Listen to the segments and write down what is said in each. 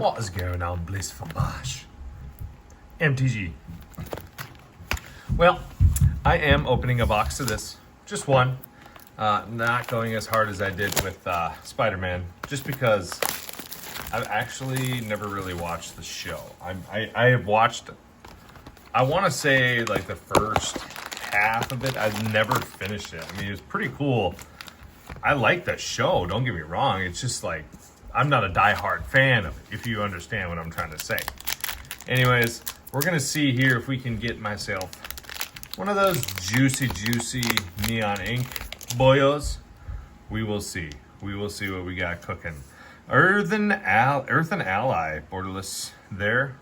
What is going on, Blissful Bosh? MTG. Well, I am opening a box of this. Just one. Not going as hard as I did with Spider-Man, just because I've actually never really watched the show. I have watched, I want to say, like the first half of it. I've never finished it. I mean, it was pretty cool. I like the show, don't get me wrong. It's just like, I'm not a diehard fan of it, if you understand what I'm trying to say. Anyways, we're going to see here if we can get myself one of those juicy neon ink boyos. We will see. We will see what we got cooking. Earthen Ally, borderless there.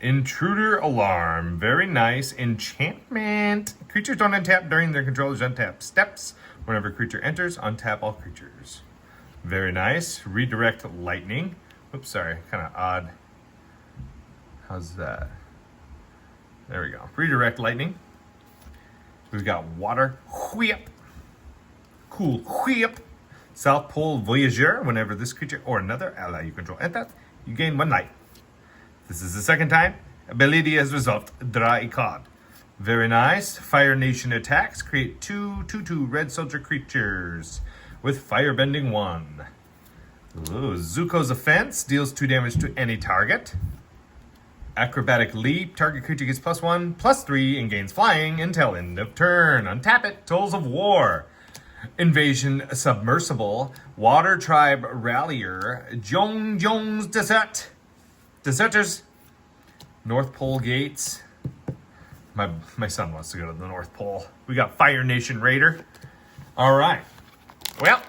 Intruder Alarm, very nice. Enchantment. Creatures don't untap during their controller's untap steps. Whenever a creature enters, untap all creatures. Very nice. Redirect Lightning. Oops, sorry, kind of odd. How's that? There we go. Redirect Lightning. We've got Water Whip. Cool Whip. South Pole Voyageur. Whenever this creature or another ally you control enters, you gain 1 life. This is the second time. Ability as a result, draw a card. Very nice. Fire Nation attacks. Create 2/2/2 red soldier creatures with Firebending 1. Ooh, Zuko's Offense deals 2 damage to any target. Acrobatic Leap. Target creature gets +1/+3 and gains flying until end of turn. Untap it. Tools of War. Invasion Submersible. Water Tribe Rallier. Jones Desert. Deserters. North Pole Gates. My son wants to go to the North Pole. We got Fire Nation Raider. All right. Well,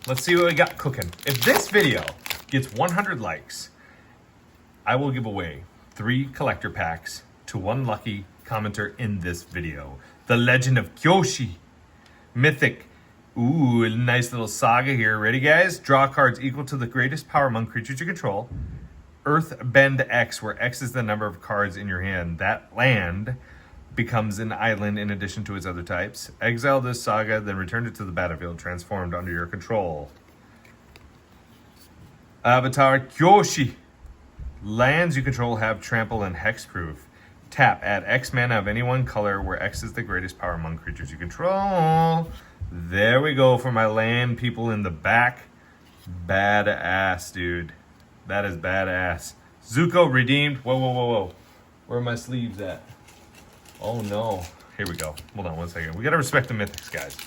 let's see what we got cooking. If this video gets 100 likes, I will give away 3 collector packs to 1 lucky commenter in this video. The Legend of Kyoshi. Mythic. Ooh, a nice little saga here. Ready, guys? Draw cards equal to the greatest power among creatures you control. Earthbend X, where X is the number of cards in your hand. That land becomes an island in addition to its other types. Exile this saga, then return it to the battlefield, transformed under your control. Avatar Kyoshi. Lands you control have trample and hexproof. Tap, add X mana of any one color where X is the greatest power among creatures you control. There we go for my land people in the back. Badass, dude. That is badass. Zuko redeemed. Whoa. Where are my sleeves at? Oh no. Here we go. Hold on 1 second. We gotta respect the mythics, guys.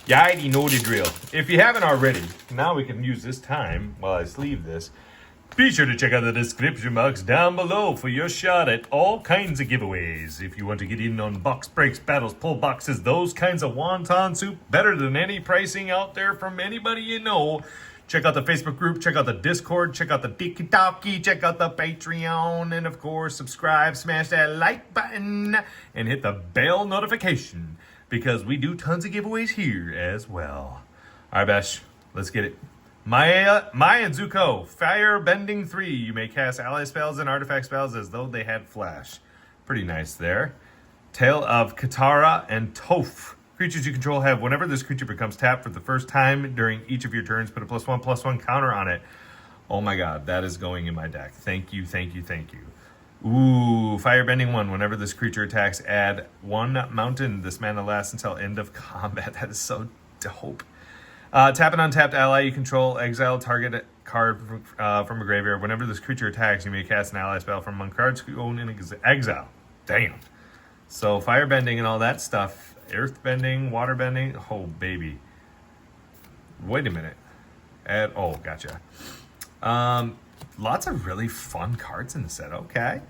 You already know the drill. If you haven't already, now we can use this time while I sleeve this. Be sure to check out the description box down below for your shot at all kinds of giveaways. If you want to get in on box breaks, battles, pull boxes, those kinds of wonton soup, better than any pricing out there from anybody you know, check out the Facebook group, check out the Discord, check out the TikTok, check out the Patreon, and of course, subscribe, smash that like button, and hit the bell notification, because we do tons of giveaways here as well. All right, Bash, let's get it. Maya and Zuko, Firebending 3. You may cast ally spells and artifact spells as though they had flash. Pretty nice there. Tale of Katara and Toph. Creatures you control have, whenever this creature becomes tapped for the first time during each of your turns, put a +1/+1 counter on it. Oh my god, that is going in my deck. Thank you. Ooh, Firebending 1. Whenever this creature attacks, add 1 mountain. This mana lasts until end of combat. That is so dope. Tap an untapped ally you control. Exile target card from a graveyard. Whenever this creature attacks, you may cast an ally spell from among cards you own in exile. Damn. So firebending and all that stuff. Earthbending, waterbending. Oh, baby. Wait a minute. Gotcha. Lots of really fun cards in the set. Okay.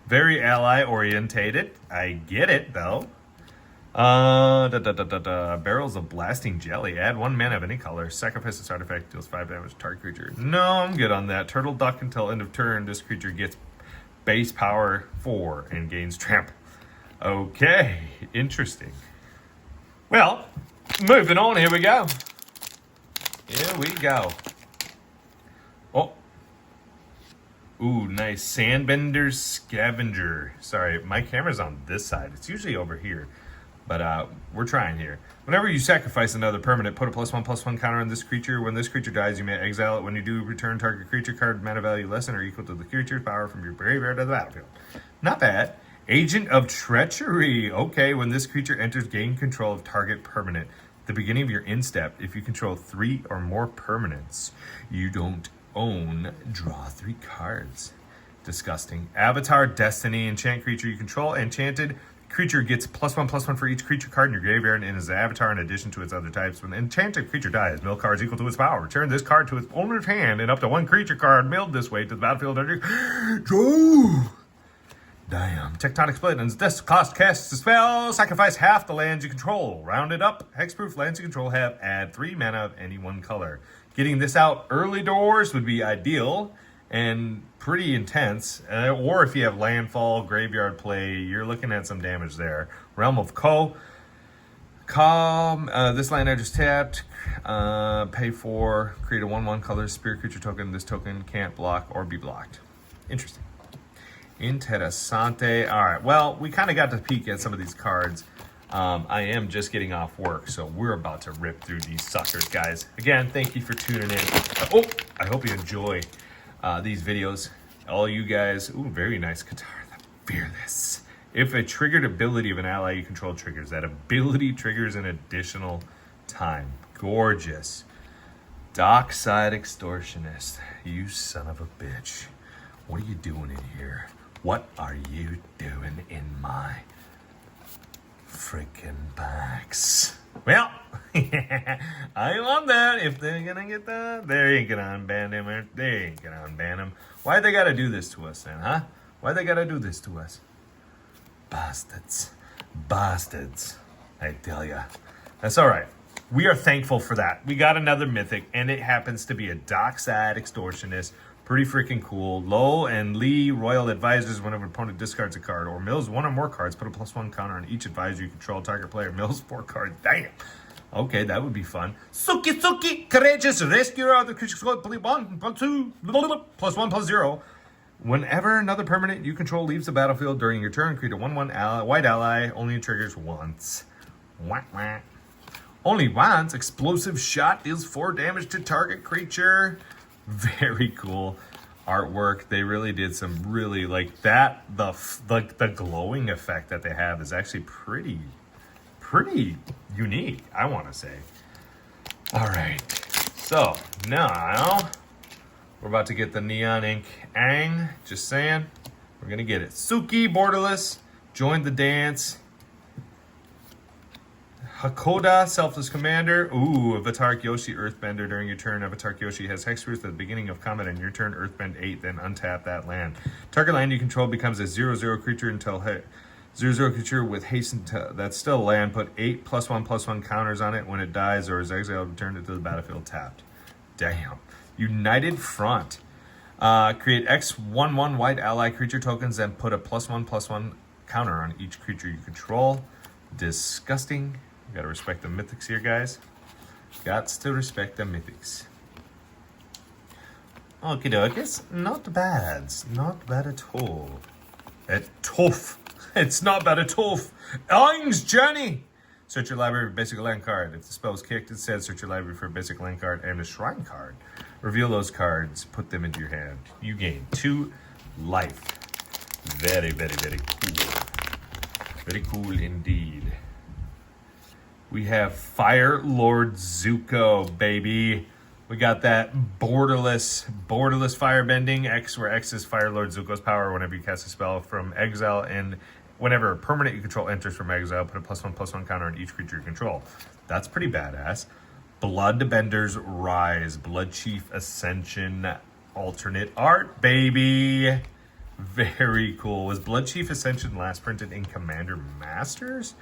Very ally orientated. I get it, though. Barrels of Blasting Jelly. Add 1 mana of any color. Sacrifice this artifact. Deals 5 damage to target creature. No, I'm good on that. Turtle Duck until end of turn. This creature gets base power 4 and gains trample. Okay, interesting. Well, moving on. Here we go. Oh. Ooh, nice. Sandbender's Scavenger. Sorry, my camera's on this side. It's usually over here. But we're trying here. Whenever you sacrifice another permanent, put a +1/+1 counter on this creature. When this creature dies, you may exile it. When you do, return target creature card mana value less than or equal to the creature's power from your graveyard to the battlefield. Not bad. Agent of Treachery. Okay, when this creature enters, gain control of target permanent. At the beginning of your end step, if you control 3 or more permanents you don't own, draw 3 cards. Disgusting. Avatar Destiny. Enchant creature you control. Enchanted creature gets +1/+1 for each creature card in your graveyard and is an avatar in addition to its other types. When the enchanted creature dies, mill cards equal to its power. Return this card to its owner's hand and up to 1 creature card milled this way to the battlefield under. Draw! Damn. Tectonic Split. And this cost casts a spell. Sacrifice half the lands you control. Round it up. Hexproof lands you control have add 3 mana of any one color. Getting this out early doors would be ideal and pretty intense. Or if you have landfall, graveyard play, you're looking at some damage there. Realm of Ko. Calm. This land I just tapped. Pay 4. Create a 1/1 color spirit creature token. This token can't block or be blocked. Interesting. Interessante. All right. Well, we kind of got to peek at some of these cards. I am just getting off work, so we're about to rip through these suckers, guys. Again, thank you for tuning in. Oh, I hope you enjoy these videos. All you guys. Ooh, very nice guitar. The Fearless. If a triggered ability of an ally you control triggers, that ability triggers an additional time. Gorgeous. Dockside Extortionist. You son of a bitch. What are you doing in here? What are you doing in my freaking box? Well, I love that. If they're gonna get that, they ain't gonna unban him. They ain't gonna unban him. Why they gotta do this to us then, huh? Why they gotta do this to us? Bastards. Bastards. I tell ya. That's all right. We are thankful for that. We got another mythic, and it happens to be a Dockside Extortionist. Pretty freaking cool. Low and Lee Royal Advisors. Whenever an opponent discards a card or mills 1 or more cards, put a +1 counter on each advisor you control. Target player mills 4 cards. Damn. Okay, that would be fun. Suki, courageous rescuer of the creature squad. +1/+2, +1/+0. Whenever another permanent you control leaves the battlefield during your turn, create a 1/1 white ally. Only triggers once. Wah, wah. Only once. Explosive shot deals 4 damage to target creature. Very cool artwork. They really did some really like that. The glowing effect that they have is actually pretty unique, I want to say. All right, so now we're about to get the neon ink Aang. Just saying, we're gonna get it. Suki Borderless, join the dance. Hakoda, Selfless Commander. Ooh, Avatar Kyoshi, Earthbender. During your turn, Avatar Kyoshi has Hexproof at the beginning of combat. On your turn, Earthbend 8, then untap that land. Target land you control becomes a 0/0 creature until 0/0 creature with haste. That's still land. Put 8 +1/+1 counters on it. When it dies or is exiled, return it to the battlefield tapped. Damn. United Front. Create X 1/1 white ally creature tokens, then put a +1/+1 counter on each creature you control. Disgusting. You gotta respect the mythics here, guys. Gots to respect the mythics. Okie dokies. Not bad. Not bad at all. Tough. It's not bad at all. Aang's Journey. Search your library for a basic land card. If the spell is kicked, it says search your library for a basic land card and a shrine card. Reveal those cards. Put them into your hand. You gain 2 life. Very, very, very cool. Very cool indeed. We have Fire Lord Zuko, baby. We got that borderless firebending. X, where X is Fire Lord Zuko's power. Whenever you cast a spell from exile, and whenever a permanent you control enters from exile, put a +1/+1 counter on each creature you control. That's pretty badass. Bloodbender's Rise. Blood Chief Ascension. Alternate art, baby. Very cool. Was Blood Chief Ascension last printed in Commander Masters?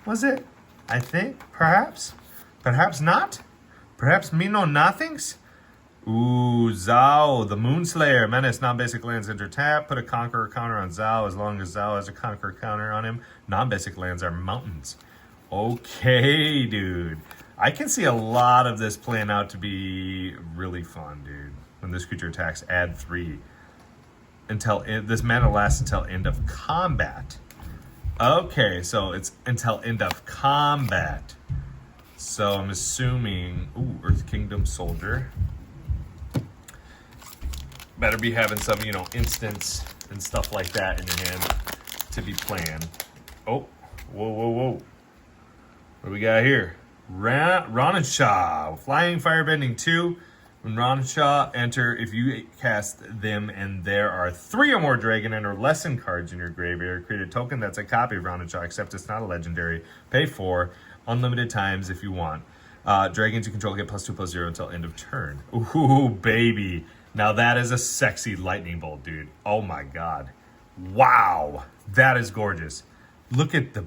Was it? I think, perhaps. Perhaps not. Perhaps me know nothings. Ooh, Zhao, the Moonslayer. Menace, non-basic lands enter tap. Put a Conqueror counter on Zhao as long as Zhao has a Conqueror counter on him. Non-basic lands are mountains. Okay, dude. I can see a lot of this playing out to be really fun, dude. When this creature attacks, add 3. Until this mana lasts until end of combat. Okay, so it's until end of combat. So I'm assuming, ooh, Earth Kingdom Soldier. Better be having some, you know, instants and stuff like that in your hand to be playing. Oh, whoa, whoa, whoa. What do we got here? Ranashaw, Flying Firebending 2. When Ranashaw enter, if you cast them and there are 3 or more Dragon and or Lesson cards in your graveyard, create a token that's a copy of Ranashaw, except it's not a legendary. Pay 4, unlimited times if you want. Dragons you control get +2/+0 until end of turn. Ooh, baby. Now that is a sexy lightning bolt, dude. Oh my god. Wow. That is gorgeous. Look at the...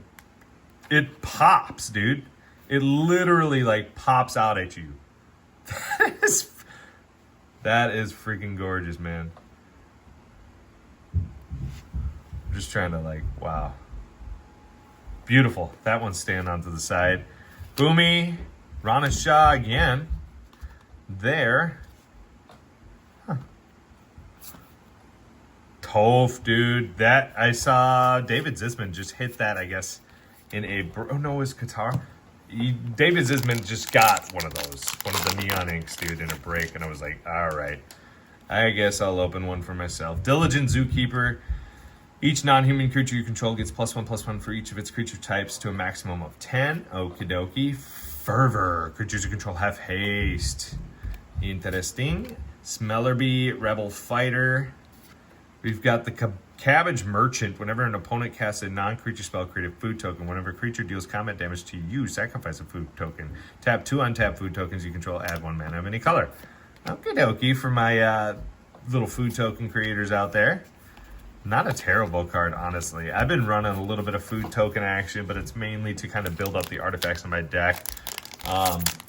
It pops, dude. It literally, like, pops out at you. That is freaking gorgeous, man. I'm just trying to, like, wow. Beautiful. That one's staying onto the side. Boomy. Rana Shah again. There. Huh. Toph, dude. That, I saw David Zisman just hit that, I guess, in a... Oh, no, it was Qatar. David Zisman just got one of those. One of the neon inks, dude, in a break. And I was like, all right. I guess I'll open one for myself. Diligent Zookeeper. Each non-human creature you control gets +1/+1 for each of its creature types to a maximum of 10. Okie dokie. Fervor. Creatures you control have haste. Interesting. Smellerbee, Rebel Fighter. We've got the Cabbage Merchant. Whenever an opponent casts a non-creature spell, create a food token. Whenever a creature deals combat damage to you, sacrifice a food token. Tap 2 untapped food tokens you control. Add 1 mana of any color. Okie dokie for my little food token creators out there. Not a terrible card, honestly. I've been running a little bit of food token action, but it's mainly to kind of build up the artifacts in my deck.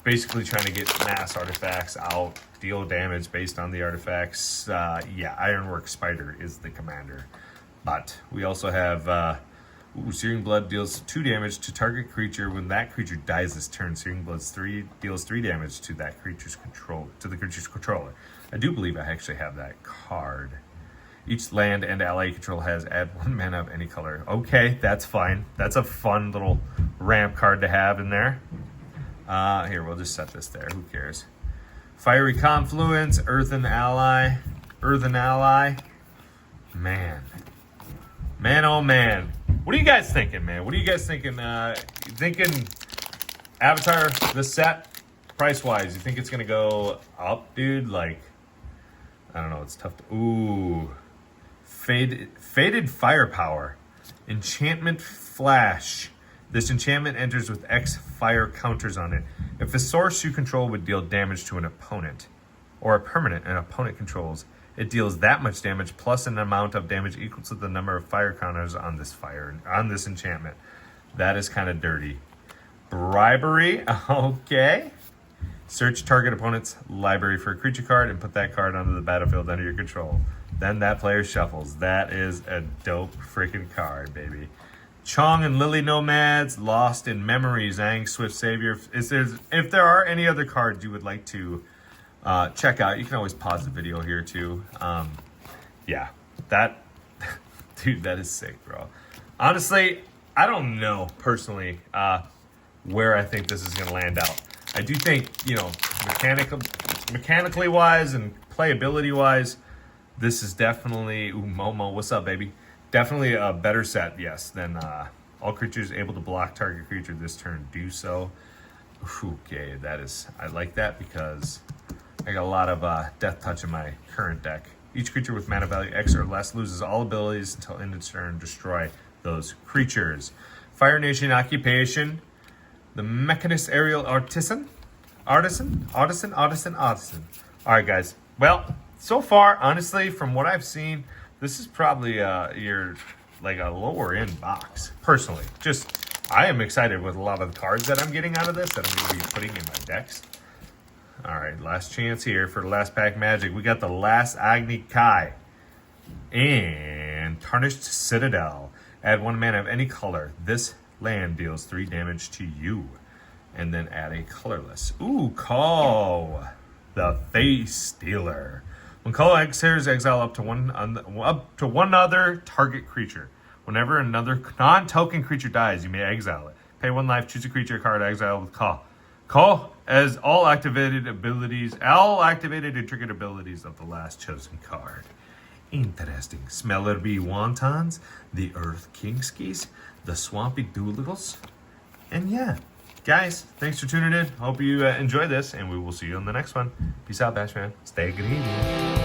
Basically trying to get mass artifacts out, deal damage based on the artifacts. Yeah, Ironwork Spider is the commander. But we also have Searing Blood deals 2 damage to target creature when that creature dies this turn. Searing Blood deals 3 damage to that creature's the creature's controller. I do believe I actually have that card. Each land and ally you control has add 1 mana of any color. Okay, that's fine. That's a fun little ramp card to have in there. Here, we'll just set this there. Who cares? Fiery Confluence, Earthen Ally. Man. Man, oh man. What are you guys thinking, man? What are you guys thinking? Thinking Avatar, this set, price-wise, you think it's going to go up, dude? Like, I don't know. It's tough to... Ooh. Faded Firepower. Enchantment Flash. This enchantment enters with X fire counters on it. If a source you control would deal damage to an opponent, or a permanent an opponent controls, it deals that much damage plus an amount of damage equal to the number of fire counters on this enchantment. That is kind of dirty. Bribery, okay. Search target opponent's library for a creature card and put that card onto the battlefield under your control. Then that player shuffles. That is a dope freaking card, baby. Chong and Lily Nomads, Lost in Memory, Zhang, Swift Savior. If there are any other cards you would like to check out, you can always pause the video here too. Yeah, that, dude, that is sick, bro. Honestly, I don't know personally where I think this is going to land out. I do think, you know, mechanically wise and playability wise, this is definitely, ooh, Momo, what's up, baby? Definitely a better set, yes, than all creatures able to block target creature this turn do so. Okay, that is, I like that because I got a lot of Death Touch in my current deck. Each creature with mana value X or less loses all abilities until end of turn. Destroy those creatures. Fire Nation Occupation. The Mechanist Aerial Artisan. Alright, guys. Well, so far, honestly, from what I've seen, this is probably your like a lower end box. Personally, just I am excited with a lot of the cards that I'm getting out of this that I'm going to be putting in my decks. All right, last chance here for the last pack magic. We got the last Agni Kai and Tarnished Citadel. Add 1 mana of any color. This land deals 3 damage to you, and then add a colorless. Ooh, Call the Face Stealer. When Call exits, exile up to one other target creature. Whenever another non-token creature dies, you may exile it. Pay 1 life, choose a creature card, exile with call. Call as all activated and triggered abilities of the last chosen card. Interesting. Smeller Bee Wontons, the Earth Kingskis, the Swampy Doolittles. And yeah, guys, thanks for tuning in. Hope you enjoy this, and we will see you on the next one. Peace out, Bashman. Stay greedy.